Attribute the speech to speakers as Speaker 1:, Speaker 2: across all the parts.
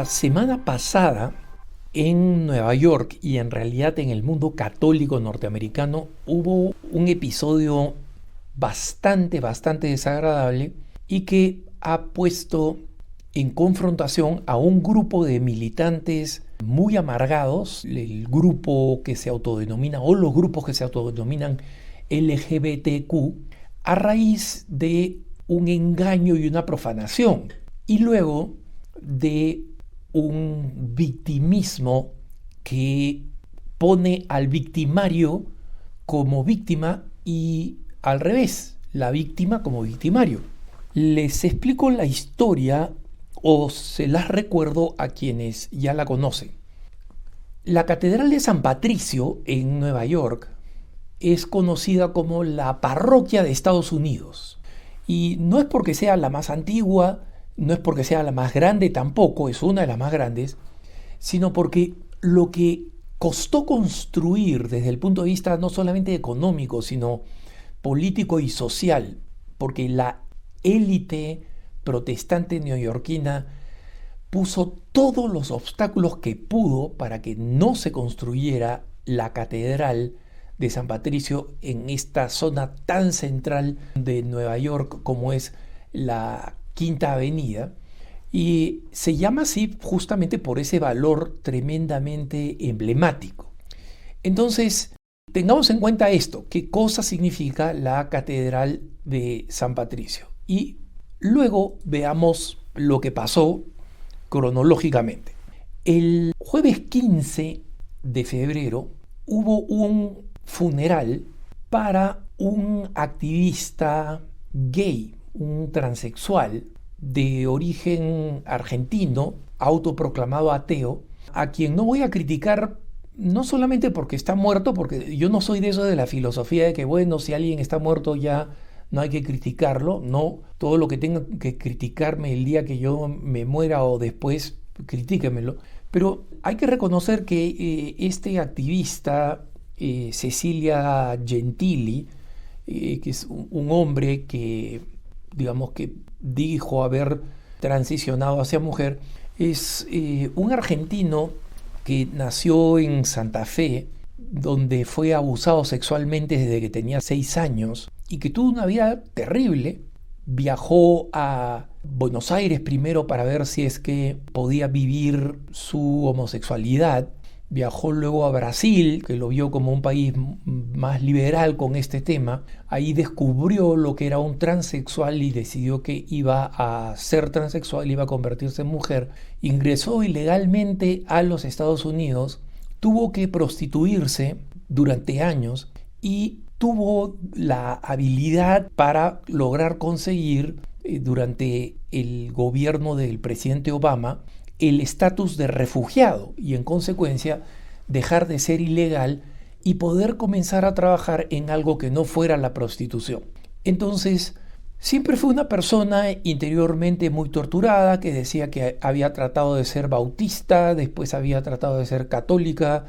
Speaker 1: La semana pasada en Nueva York y en realidad en el mundo católico norteamericano hubo un episodio bastante desagradable y que ha puesto en confrontación a un grupo de militantes muy amargados, el grupo que se autodenomina o los grupos que se autodenominan LGBTQ, a raíz de un engaño y una profanación, y luego de un victimismo que pone al victimario como víctima y al revés, la víctima como victimario. Les explico la historia o se las recuerdo a quienes ya la conocen. La Catedral de San Patricio en Nueva York es conocida como la parroquia de Estados Unidos. Y no es porque sea la más antigua, no es porque sea la más grande tampoco, es una de las más grandes, sino porque lo que costó construir desde el punto de vista no solamente económico, sino político y social, porque la élite protestante neoyorquina puso todos los obstáculos que pudo para que no se construyera la catedral de San Patricio en esta zona tan central de Nueva York como es la Quinta Avenida, y se llama así justamente por ese valor tremendamente emblemático. Entonces, tengamos en cuenta esto, qué cosa significa la Catedral de San Patricio, y luego veamos lo que pasó cronológicamente. El jueves 15 de febrero hubo un funeral para un activista gay, un transexual de origen argentino, autoproclamado ateo, a quien no voy a criticar no solamente porque está muerto, porque yo no soy de eso de la filosofía de que, bueno, si alguien está muerto ya no hay que criticarlo, no, todo lo que tenga que criticarme el día que yo me muera o después, critíquemelo, pero hay que reconocer que este activista, Cecilia Gentili, que es un hombre que, digamos que dijo haber transicionado hacia mujer, es un argentino que nació en Santa Fe, donde fue abusado sexualmente desde que tenía 6 años y que tuvo una vida terrible. Viajó a Buenos Aires primero para ver si es que podía vivir su homosexualidad. Viajó luego a Brasil, que lo vio como un país más liberal con este tema. Ahí descubrió lo que era un transexual y decidió que iba a ser transexual, iba a convertirse en mujer. Ingresó ilegalmente a los Estados Unidos, tuvo que prostituirse durante años y tuvo la habilidad para lograr conseguir durante el gobierno del presidente Obama el estatus de refugiado y en consecuencia dejar de ser ilegal y poder comenzar a trabajar en algo que no fuera la prostitución. Entonces, siempre fue una persona interiormente muy torturada que decía que había tratado de ser bautista, después había tratado de ser católica,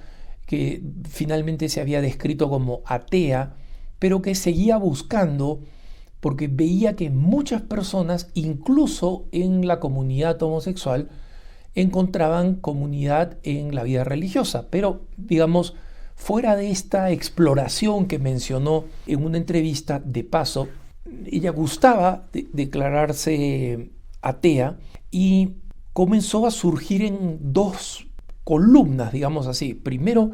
Speaker 1: que finalmente se había descrito como atea, pero que seguía buscando porque veía que muchas personas, incluso en la comunidad homosexual, encontraban comunidad en la vida religiosa. Pero, digamos, fuera de esta exploración que mencionó en una entrevista de paso, ella gustaba declararse atea y comenzó a surgir en 2 columnas, digamos así. Primero,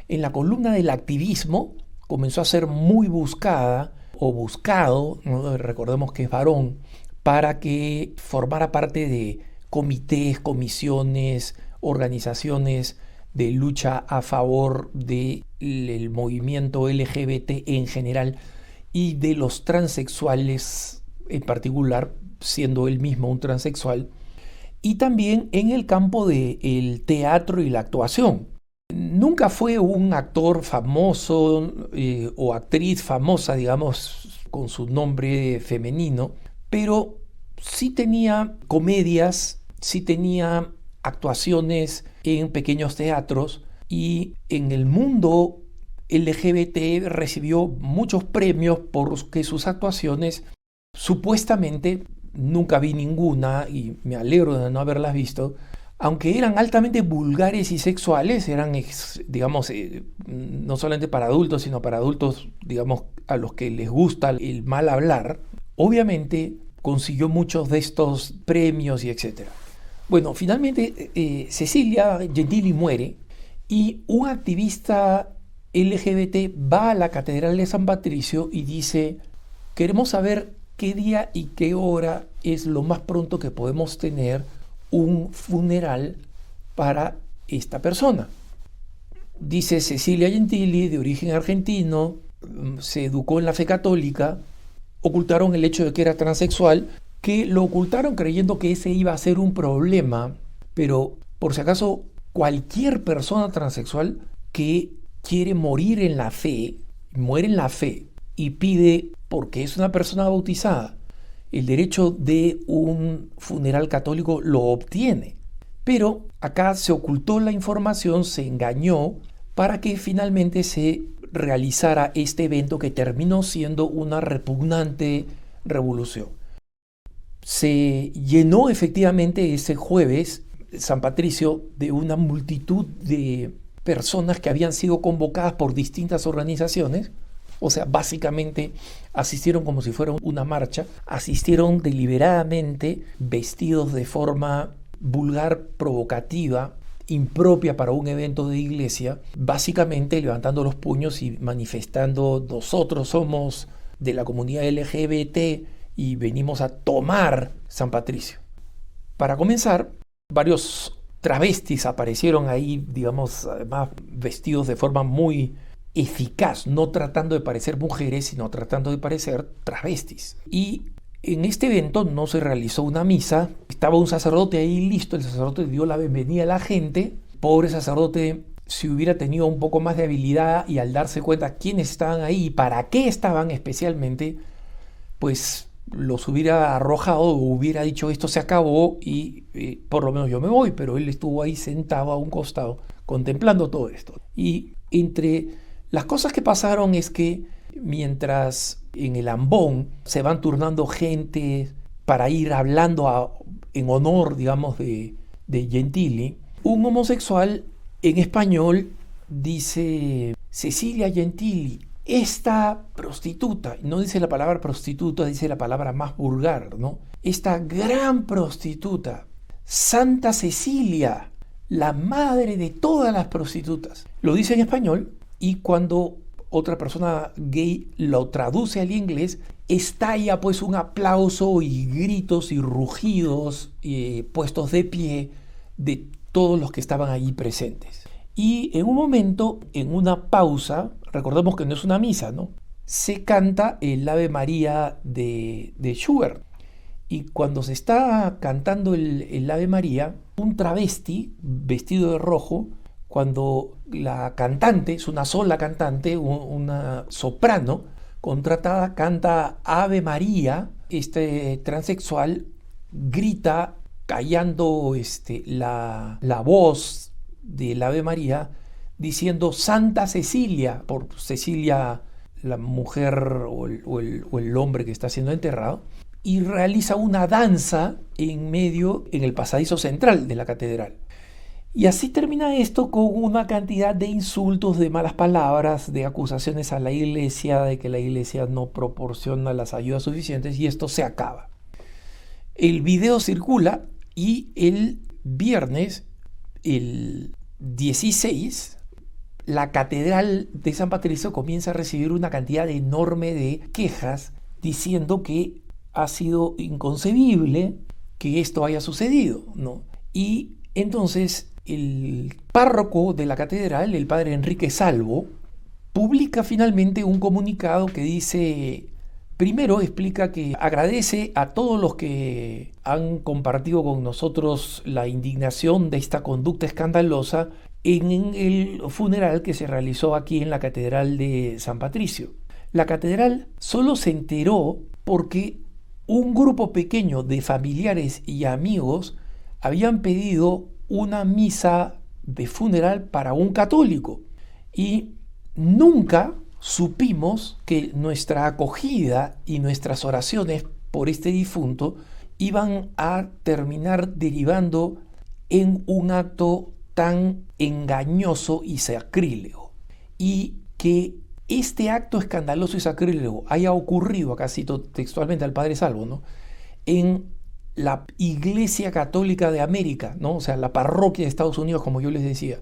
Speaker 1: en la columna del activismo, comenzó a ser muy buscada o buscado, ¿no? Recordemos que es varón, para que formara parte de comités, comisiones, organizaciones de lucha a favor del movimiento LGBT en general y de los transexuales en particular, siendo él mismo un transexual, y también en el campo del teatro y la actuación. Nunca fue un actor famoso o actriz famosa, digamos, con su nombre femenino, pero sí tenía comedias, sí tenía actuaciones en pequeños teatros y en el mundo LGBT recibió muchos premios porque sus actuaciones supuestamente, nunca vi ninguna y me alegro de no haberlas visto, aunque eran altamente vulgares y sexuales, eran, digamos, no solamente para adultos, sino para adultos, digamos, a los que les gusta el mal hablar, obviamente consiguió muchos de estos premios y etcétera. Bueno, finalmente Cecilia Gentili muere y un activista LGBT va a la Catedral de San Patricio y dice: queremos saber qué día y qué hora es lo más pronto que podemos tener un funeral para esta persona. Dice Cecilia Gentili, de origen argentino, se educó en la fe católica, ocultaron el hecho de que era transexual, que lo ocultaron creyendo que ese iba a ser un problema, pero por si acaso cualquier persona transexual que quiere morir en la fe, muere en la fe y pide, porque es una persona bautizada, el derecho de un funeral católico, lo obtiene. Pero acá se ocultó la información, se engañó para que finalmente se realizara este evento que terminó siendo una repugnante revolución. Se llenó efectivamente ese jueves San Patricio de una multitud de personas que habían sido convocadas por distintas organizaciones. O sea, básicamente asistieron como si fuera una marcha, asistieron deliberadamente vestidos de forma vulgar, provocativa, impropia para un evento de iglesia, básicamente levantando los puños y manifestando: nosotros somos de la comunidad LGBT y venimos a tomar San Patricio. Para comenzar, varios travestis aparecieron ahí, digamos, además vestidos de forma muy eficaz, no tratando de parecer mujeres, sino tratando de parecer travestis. Y en este evento no se realizó una misa, estaba un sacerdote ahí listo, el sacerdote dio la bienvenida a la gente. Pobre sacerdote, si hubiera tenido un poco más de habilidad y al darse cuenta quiénes estaban ahí y para qué estaban especialmente, pues los hubiera arrojado o hubiera dicho: esto se acabó y por lo menos yo me voy. Pero él estuvo ahí sentado a un costado contemplando todo esto. Y entre las cosas que pasaron es que mientras en el ambón se van turnando gente para ir hablando en honor, digamos, de Gentili, un homosexual en español dice: Cecilia Gentili, esta prostituta, no dice la palabra prostituta, dice la palabra más vulgar, ¿no? Esta gran prostituta, Santa Cecilia, la madre de todas las prostitutas. Lo dice en español y cuando otra persona gay lo traduce al inglés, estalla pues un aplauso y gritos y rugidos puestos de pie de todos los que estaban allí presentes. Y en un momento, en una pausa, recordemos que no es una misa, ¿no?, se canta el Ave María de Schubert. Y cuando se está cantando el Ave María, un travesti vestido de rojo, cuando la cantante, es una sola cantante, una soprano contratada, canta Ave María, este transexual grita callando la voz del Ave María, diciendo Santa Cecilia, por Cecilia, la mujer o el hombre que está siendo enterrado, y realiza una danza en medio, en el pasadizo central de la catedral. Y así termina esto con una cantidad de insultos, de malas palabras, de acusaciones a la iglesia, de que la iglesia no proporciona las ayudas suficientes, y esto se acaba. El video circula y el viernes, el 16, la Catedral de San Patricio comienza a recibir una cantidad enorme de quejas diciendo que ha sido inconcebible que esto haya sucedido, ¿no? Y entonces el párroco de la catedral, el padre Enrique Salvo, publica finalmente un comunicado que dice: primero explica que agradece a todos los que han compartido con nosotros la indignación de esta conducta escandalosa en el funeral que se realizó aquí en la Catedral de San Patricio. La catedral solo se enteró porque un grupo pequeño de familiares y amigos habían pedido una misa de funeral para un católico y nunca supimos que nuestra acogida y nuestras oraciones por este difunto iban a terminar derivando en un acto tan engañoso y sacrílego. Y que este acto escandaloso y sacrílego haya ocurrido, acá cito textualmente al padre Salvo, ¿no?, en la Iglesia Católica de América, ¿no?, o sea, la parroquia de Estados Unidos, como yo les decía,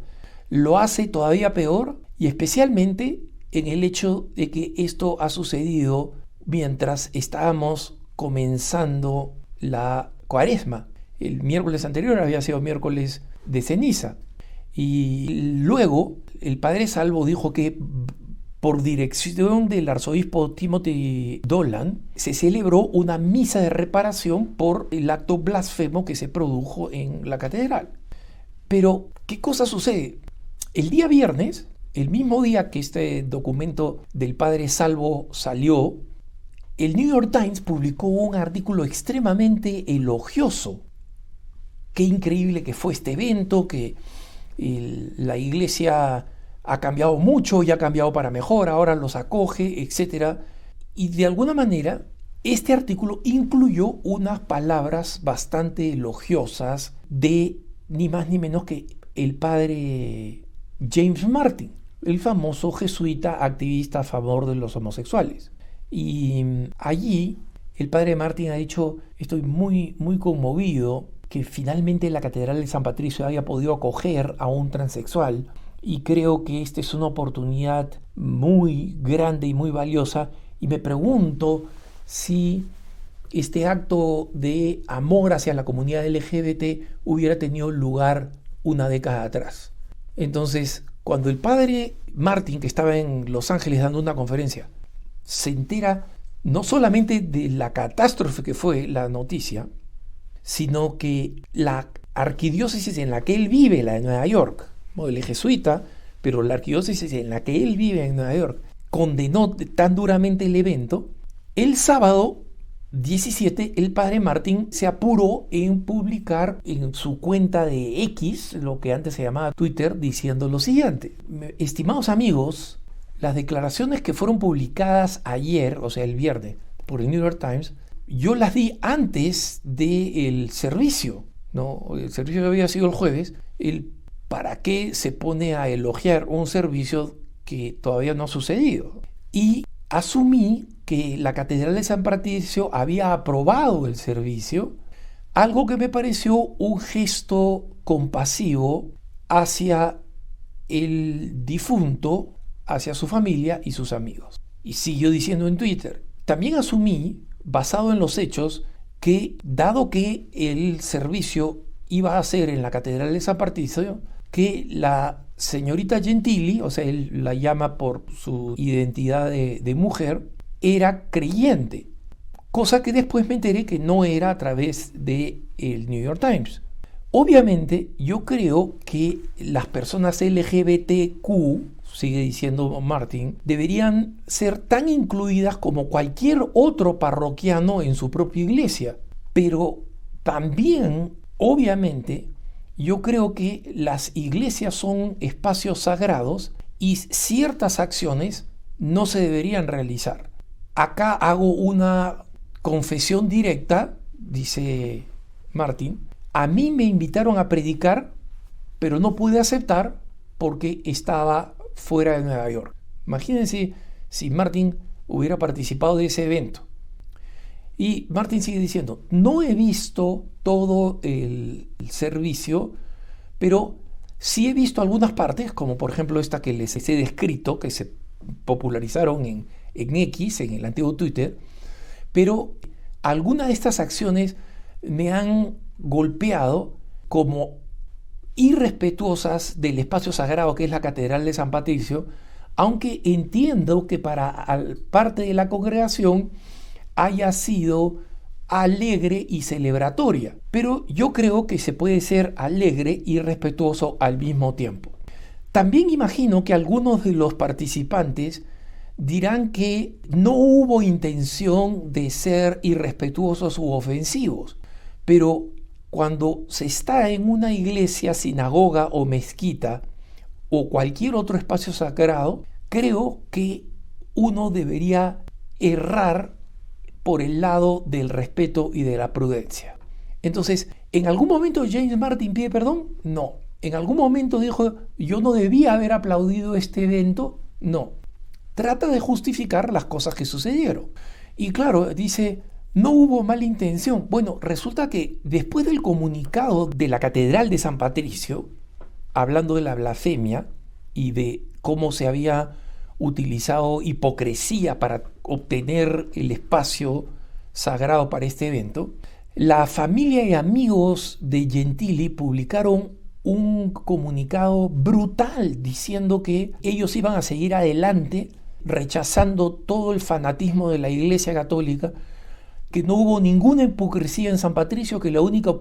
Speaker 1: lo hace todavía peor, y especialmente en el hecho de que esto ha sucedido mientras estábamos comenzando la Cuaresma. El miércoles anterior había sido miércoles de ceniza. Y luego el padre Salvo dijo que por dirección del arzobispo Timothy Dolan se celebró una misa de reparación por el acto blasfemo que se produjo en la catedral. Pero, ¿qué cosa sucede? El día viernes, el mismo día que este documento del padre Salvo salió, el New York Times publicó un artículo extremadamente elogioso. Qué increíble que fue este evento, que la iglesia ha cambiado mucho y ha cambiado para mejor, ahora los acoge, etc. Y de alguna manera, este artículo incluyó unas palabras bastante elogiosas de ni más ni menos que el padre James Martin, el famoso jesuita activista a favor de los homosexuales. Y allí el padre Martin ha dicho: estoy muy, muy conmovido que finalmente la Catedral de San Patricio haya podido acoger a un transexual, y creo que esta es una oportunidad muy grande y muy valiosa, y me pregunto si este acto de amor hacia la comunidad LGBT hubiera tenido lugar una década atrás. Entonces, cuando el padre Martin, que estaba en Los Ángeles dando una conferencia, se entera no solamente de la catástrofe que fue la noticia, sino que la arquidiócesis en la que él vive, la de Nueva York, él es jesuita, pero la arquidiócesis en la que él vive en Nueva York, condenó tan duramente el evento, el sábado 17, el padre Martin se apuró en publicar en su cuenta de X, lo que antes se llamaba Twitter, diciendo lo siguiente: estimados amigos, las declaraciones que fueron publicadas ayer, o sea, el viernes, por el New York Times, yo las di antes del servicio, ¿no? El servicio había sido el jueves. ¿Para qué se pone a elogiar un servicio que todavía no ha sucedido? Y asumí que la Catedral de San Patricio había aprobado el servicio, algo que me pareció un gesto compasivo hacia el difunto, hacia su familia y sus amigos. Y siguió diciendo en Twitter: también asumí, basado en los hechos, que dado que el servicio iba a ser en la Catedral de San Patricio, que la señorita Gentili, o sea, él la llama por su identidad de mujer, era creyente, cosa que después me enteré que no era a través del New York Times. Obviamente, yo creo que las personas LGBTQ, sigue diciendo Martin, deberían ser tan incluidas como cualquier otro parroquiano en su propia iglesia. Pero también, obviamente, yo creo que las iglesias son espacios sagrados y ciertas acciones no se deberían realizar. Acá hago una confesión directa, dice Martin. A mí me invitaron a predicar, pero no pude aceptar porque estaba fuera de Nueva York. Imagínense si Martin hubiera participado de ese evento. Y Martin sigue diciendo: no he visto todo el servicio, pero sí he visto algunas partes, como por ejemplo esta que les he descrito, que se popularizaron en X, en el antiguo Twitter, pero algunas de estas acciones me han golpeado como irrespetuosas del espacio sagrado que es la Catedral de San Patricio, aunque entiendo que para parte de la congregación haya sido alegre y celebratoria, pero yo creo que se puede ser alegre y respetuoso al mismo tiempo. También imagino que algunos de los participantes dirán que no hubo intención de ser irrespetuosos u ofensivos, pero cuando se está en una iglesia, sinagoga o mezquita o cualquier otro espacio sagrado, creo que uno debería errar por el lado del respeto y de la prudencia. Entonces, ¿en algún momento James Martin pide perdón? No. ¿En algún momento dijo, yo no debía haber aplaudido este evento? No. Trata de justificar las cosas que sucedieron. Y claro, dice, no hubo mala intención. Bueno, resulta que después del comunicado de la Catedral de San Patricio, hablando de la blasfemia y de cómo se había utilizado hipocresía para obtener el espacio sagrado para este evento, la familia y amigos de Gentili publicaron un comunicado brutal diciendo que ellos iban a seguir adelante rechazando todo el fanatismo de la Iglesia Católica, que no hubo ninguna hipocresía en San Patricio, que la única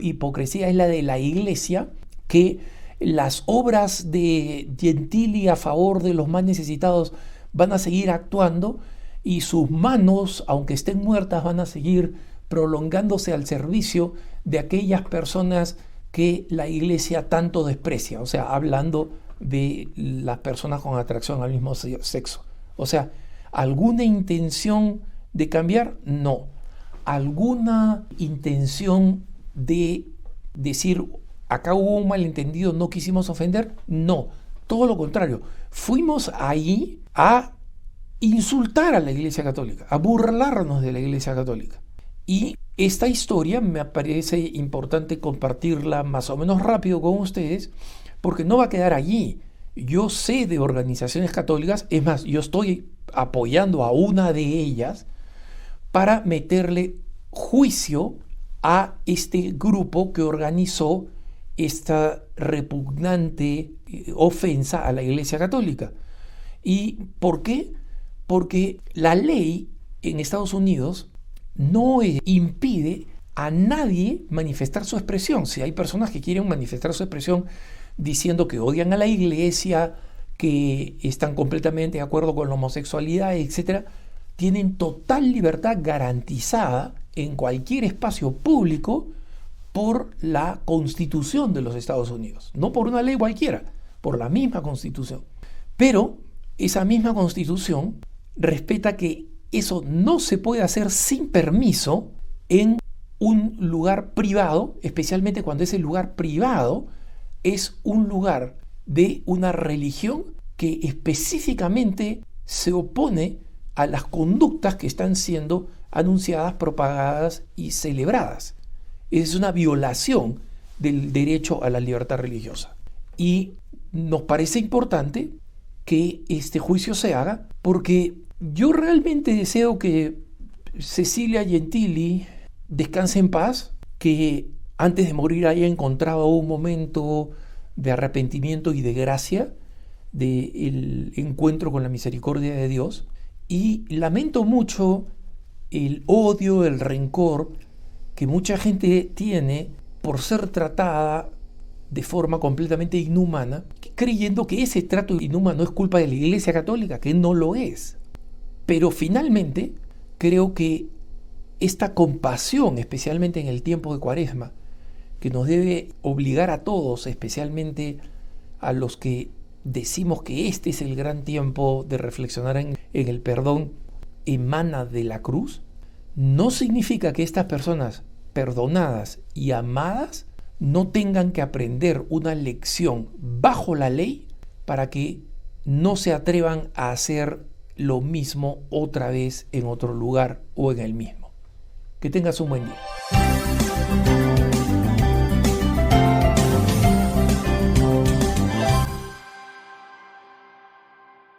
Speaker 1: hipocresía es la de la Iglesia, que las obras de Gentili a favor de los más necesitados van a seguir actuando y sus manos, aunque estén muertas, van a seguir prolongándose al servicio de aquellas personas que la Iglesia tanto desprecia, o sea, hablando de las personas con atracción al mismo sexo. O sea, ¿alguna intención de cambiar? No. ¿Alguna intención de decir, acá hubo un malentendido, no quisimos ofender? No. Todo lo contrario. Fuimos ahí a insultar a la Iglesia Católica, a burlarnos de la Iglesia Católica. Y esta historia me parece importante compartirla más o menos rápido con ustedes, porque no va a quedar allí. Yo sé de organizaciones católicas, es más, yo estoy apoyando a una de ellas para meterle juicio a este grupo que organizó esta repugnante ofensa a la Iglesia Católica. ¿Y por qué? Porque la ley en Estados Unidos no impide a nadie manifestar su expresión. Si hay personas que quieren manifestar su expresión diciendo que odian a la Iglesia, que están completamente de acuerdo con la homosexualidad, etc., tienen total libertad garantizada en cualquier espacio público por la Constitución de los Estados Unidos. No por una ley cualquiera, por la misma Constitución. Pero esa misma Constitución respeta que eso no se puede hacer sin permiso en un lugar privado, especialmente cuando ese lugar privado es un lugar de una religión que específicamente se opone a las conductas que están siendo anunciadas, propagadas y celebradas. Es una violación del derecho a la libertad religiosa. Y nos parece importante que este juicio se haga porque yo realmente deseo que Cecilia Gentili descanse en paz, que antes de morir haya encontrado un momento de arrepentimiento y de gracia, del encuentro con la misericordia de Dios. Y lamento mucho el odio, el rencor que mucha gente tiene por ser tratada de forma completamente inhumana, creyendo que ese trato inhumano es culpa de la Iglesia Católica, que no lo es. Pero finalmente creo que esta compasión, especialmente en el tiempo de Cuaresma, que nos debe obligar a todos, especialmente a los que decimos que este es el gran tiempo de reflexionar en el perdón, emana de la cruz, no significa que estas personas perdonadas y amadas no tengan que aprender una lección bajo la ley para que no se atrevan a hacer lo mismo otra vez en otro lugar o en el mismo. Que tengas un buen día.